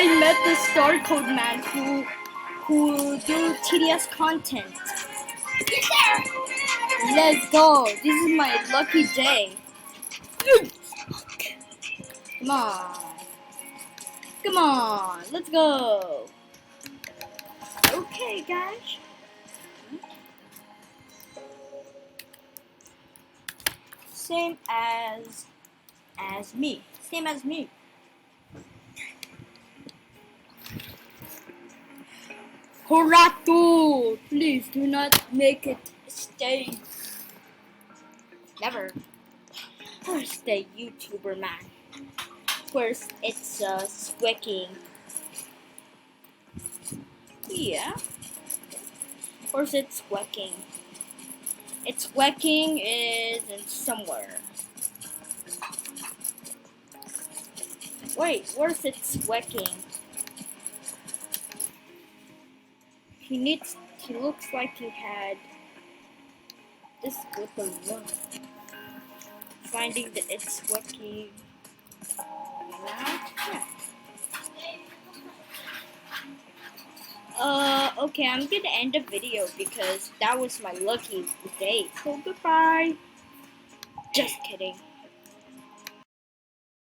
I met the Star Code man who do TDS content. Let's go. This is my lucky day. Come on. Come on. Let's go. Okay, guys. Same as me. Same as me. Horato! Please do not make it stay. Never. Where's the YouTuber man? Where's It's Sweaqing? Yeah. Where's It's Sweaqing? It's Sweaqing is in somewhere. Wait, where's It's Sweaqing? He looks like he had this with a look. Finding the It's Sweaqing. Yeah. Okay, I'm gonna end the video because that was my lucky day. So goodbye. Just kidding.